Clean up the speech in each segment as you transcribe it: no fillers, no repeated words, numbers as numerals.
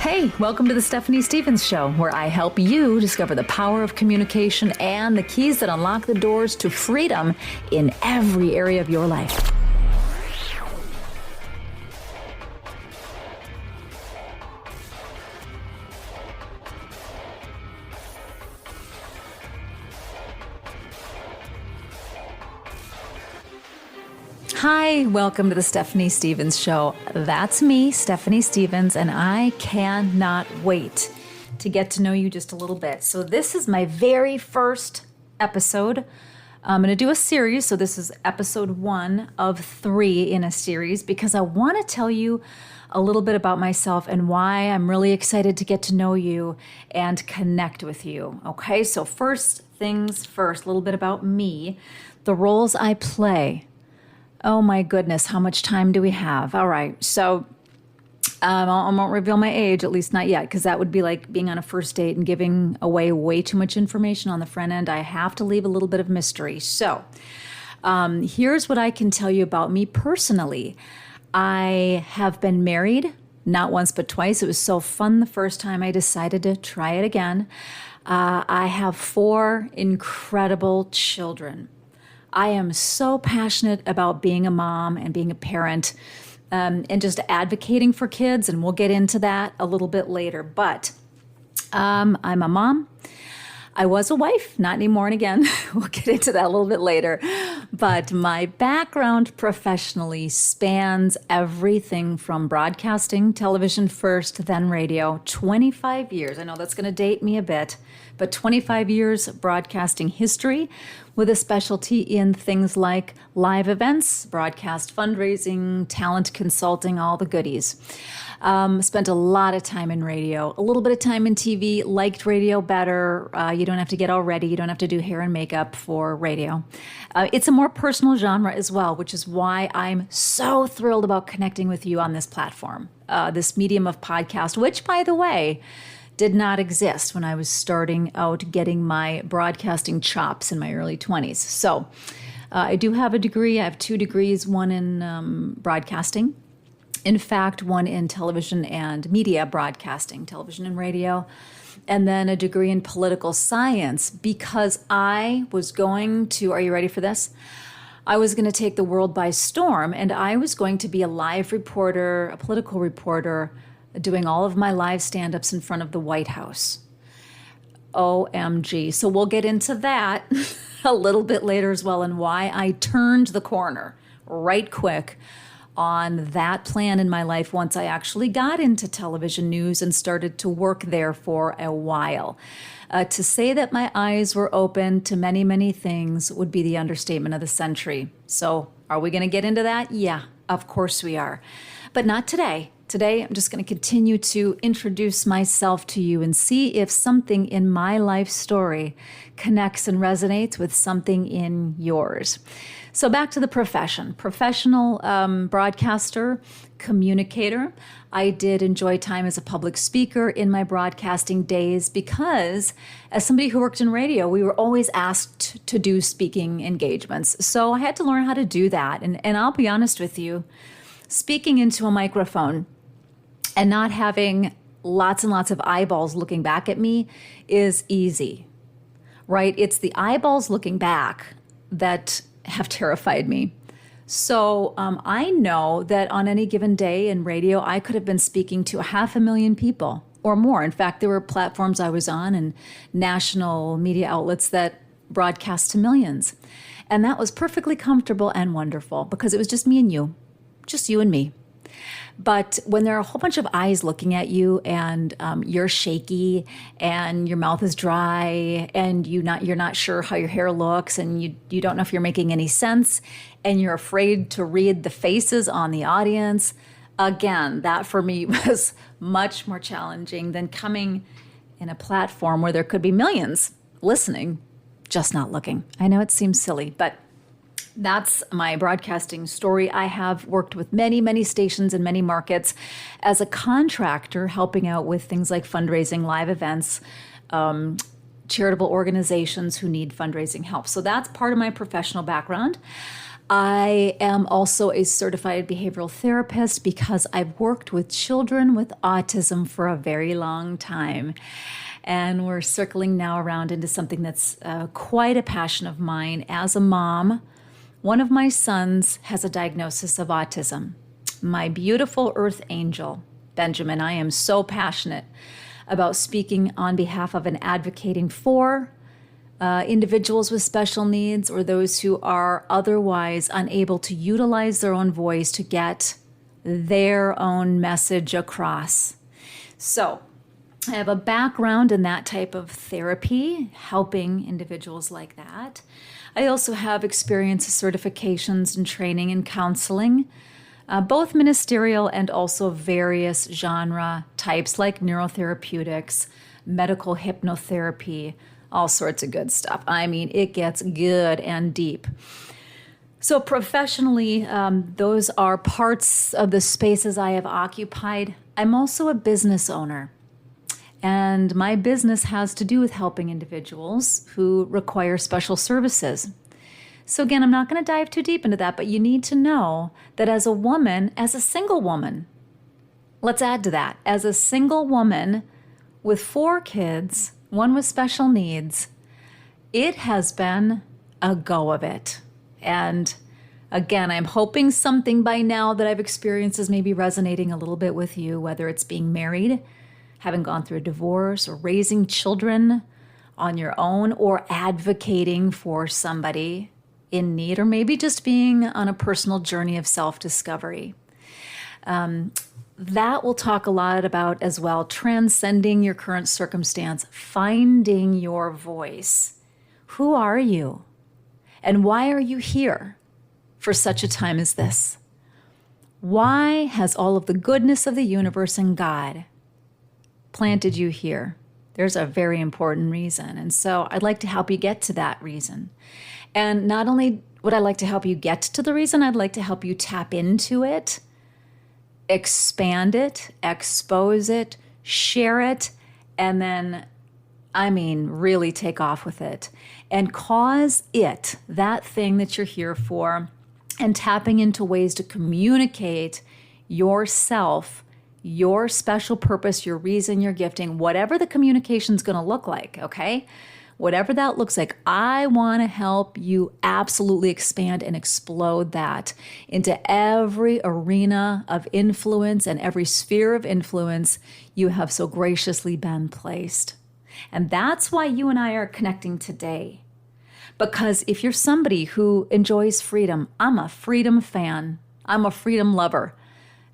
Hey, welcome to the Stephanie Stevens Show, where I help you discover the power of communication and the keys that unlock the doors to freedom in every area of your life. Hi, welcome to the Stephanie Stevens Show. That's me, Stephanie Stevens, and I cannot wait to get to know you just a little bit. So this is my very first episode. I'm going to do a series, so this is episode 1 of 3 in a series because I want to tell you a little bit about myself and why I'm really excited to get to know you and connect with you. Okay, so first things first, a little bit about me, the roles I play. Oh my goodness, how much time do we have? All right, so I won't reveal my age, at least not yet, because that would be like being on a first date and giving away way too much information on the front end. I have to leave a little bit of mystery. So here's what I can tell you about me personally. I have been married, not once but twice. It was so fun the first time I decided to try it again. I have 4 incredible children. I am so passionate about being a mom and being a parent and just advocating for kids, and we'll get into that a little bit later. But I'm a mom. I was a wife, not anymore, and again, we'll get into that a little bit later. But my background professionally spans everything from broadcasting, television first, then radio, 25 years. I know that's going to date me a bit, but 25 years broadcasting history with a specialty in things like live events, broadcast fundraising, talent consulting, all the goodies. Spent a lot of time in radio, a little bit of time in TV, liked radio better. You don't have to get all ready. You don't have to do hair and makeup for radio. It's a more personal genre as well, which is why I'm so thrilled about connecting with you on this platform, this medium of podcast, which, by the way, did not exist when I was starting out getting my broadcasting chops in my early 20s. So I do have a degree. I have 2 degrees, one in broadcasting. In fact, one in television and media broadcasting, television and radio, and then a degree in political science because I was going to, are you ready for this? I was going to take the world by storm, and I was going to be a live reporter, a political reporter, doing all of my live stand-ups in front of the White House. OMG. So we'll get into that a little bit later as well, and why I turned the corner right quick on that plan in my life once I actually got into television news and started to work there for a while. To say that my eyes were open to many, many things would be the understatement of the century. So are we going to get into that? Yeah, of course we are. But not today. Today, I'm just going to continue to introduce myself to you and see if something in my life story connects and resonates with something in yours. So back to the profession. Professional broadcaster, communicator. I did enjoy time as a public speaker in my broadcasting days because as somebody who worked in radio, we were always asked to do speaking engagements. So I had to learn how to do that. And I'll be honest with you, speaking into a microphone and not having lots and lots of eyeballs looking back at me is easy, right? It's the eyeballs looking back that have terrified me. So I know that on any given day in radio, I could have been speaking to 500,000 people or more. In fact, there were platforms I was on and national media outlets that broadcast to millions. And that was perfectly comfortable and wonderful because it was just me and you, just you and me. But when there are a whole bunch of eyes looking at you and you're shaky and your mouth is dry and you're not sure how your hair looks and you don't know if you're making any sense and you're afraid to read the faces on the audience, again, that for me was much more challenging than coming in a platform where there could be millions listening, just not looking. I know it seems silly, but that's my broadcasting story. I have worked with many, many stations in many markets as a contractor, helping out with things like fundraising, live events, charitable organizations who need fundraising help. So that's part of my professional background. I am also a certified behavioral therapist because I've worked with children with autism for a very long time. And we're circling now around into something that's quite a passion of mine. As a mom, one of my sons has a diagnosis of autism. My beautiful earth angel, Benjamin, I am so passionate about speaking on behalf of and advocating for individuals with special needs or those who are otherwise unable to utilize their own voice to get their own message across. So I have a background in that type of therapy, helping individuals like that. I also have experience, certifications, and training in counseling, both ministerial and also various genre types like neurotherapeutics, medical hypnotherapy, all sorts of good stuff. I mean, it gets good and deep. So professionally, those are parts of the spaces I have occupied. I'm also a business owner, and my business has to do with helping individuals who require special services. So again, I'm not going to dive too deep into that, but you need to know that as a woman, as a single woman, let's add to that, as a single woman with 4 kids, one with special needs, it has been a go of it. And again, I'm hoping something by now that I've experienced is maybe resonating a little bit with you, whether it's being married, having gone through a divorce, or raising children on your own, or advocating for somebody in need, or maybe just being on a personal journey of self-discovery. That we'll talk a lot about as well, transcending your current circumstance, finding your voice. Who are you? And why are you here for such a time as this? Why has all of the goodness of the universe and God planted you here? There's a very important reason. And so I'd like to help you get to that reason. And not only would I like to help you get to the reason, I'd like to help you tap into it, expand it, expose it, share it, and then, really take off with it and cause it, that thing that you're here for, and tapping into ways to communicate yourself, your special purpose, your reason, your gifting, whatever the communication's going to look like, okay? Whatever that looks like, I want to help you absolutely expand and explode that into every arena of influence and every sphere of influence you have so graciously been placed. And that's why you and I are connecting today. Because if you're somebody who enjoys freedom, I'm a freedom fan. I'm a freedom lover.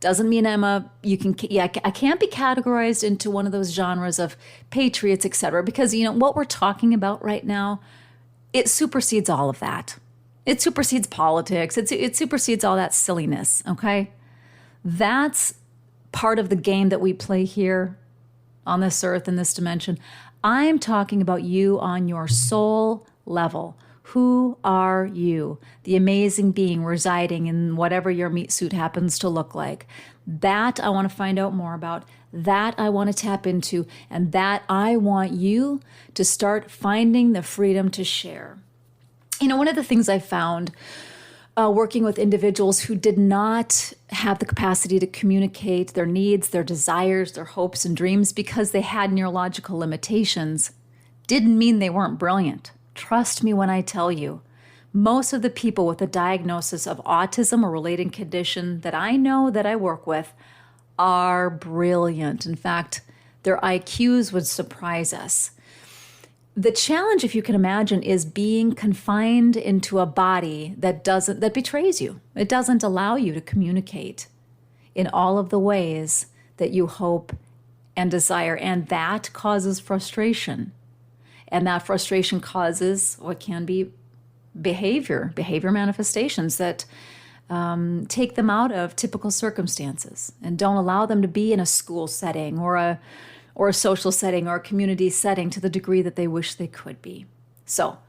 Doesn't mean I can't be categorized into one of those genres of patriots, etc. Because, what we're talking about right now, it supersedes all of that. It supersedes politics. It supersedes all that silliness, okay? That's part of the game that we play here on this earth, in this dimension. I'm talking about you on your soul level. Who are you? The amazing being residing in whatever your meat suit happens to look like. That I want to find out more about. That I want to tap into. And that I want you to start finding the freedom to share. One of the things I found working with individuals who did not have the capacity to communicate their needs, their desires, their hopes and dreams because they had neurological limitations didn't mean they weren't brilliant. Trust me when I tell you, most of the people with a diagnosis of autism or related condition that I know that I work with are brilliant. In fact, their IQs would surprise us. The challenge, if you can imagine, is being confined into a body that betrays you. It doesn't allow you to communicate in all of the ways that you hope and desire, and that causes frustration. And that frustration causes what can be behavior manifestations that take them out of typical circumstances and don't allow them to be in a school setting or a social setting or a community setting to the degree that they wish they could be. So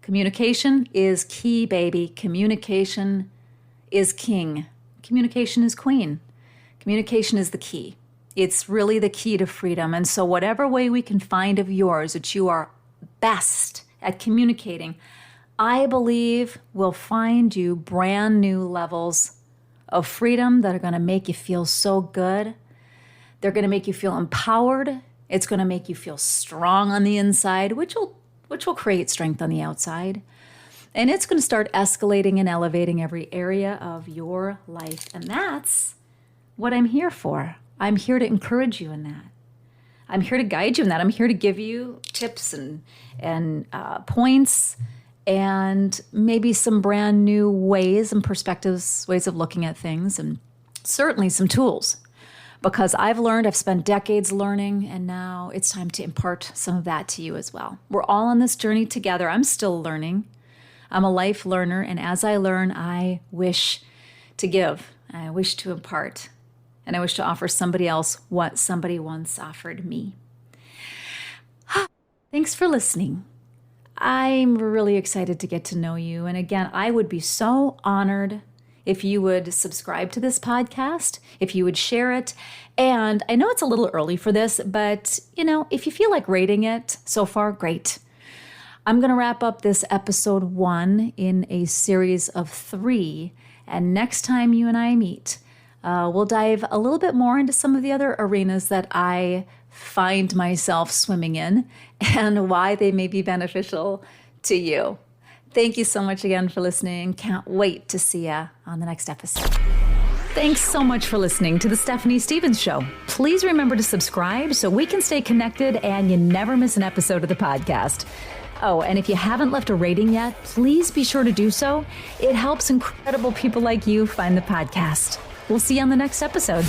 communication is key, baby. Communication is king. Communication is queen. Communication is the key. It's really the key to freedom. And so whatever way we can find of yours that you are best at communicating, I believe will find you brand new levels of freedom that are going to make you feel so good. They're going to make you feel empowered. It's going to make you feel strong on the inside, which will create strength on the outside. And it's going to start escalating and elevating every area of your life. And that's what I'm here for. I'm here to encourage you in that. I'm here to guide you in that. I'm here to give you tips and points and maybe some brand new ways and perspectives, ways of looking at things, and certainly some tools. Because I've spent decades learning, and now it's time to impart some of that to you as well. We're all on this journey together. I'm still learning. I'm a life learner, and as I learn, I wish to give. I wish to impart, and I wish to offer somebody else what somebody once offered me. Thanks for listening. I'm really excited to get to know you. And again, I would be so honored if you would subscribe to this podcast, if you would share it. And I know it's a little early for this, but if you feel like rating it so far, great. I'm going to wrap up this episode 1 in a series of 3. And next time you and I meet, we'll dive a little bit more into some of the other arenas that I find myself swimming in and why they may be beneficial to you. Thank you so much again for listening. Can't wait to see you on the next episode. Thanks so much for listening to The Stephanie Stevens Show. Please remember to subscribe so we can stay connected and you never miss an episode of the podcast. Oh, and if you haven't left a rating yet, please be sure to do so. It helps incredible people like you find the podcast. We'll see you on the next episode.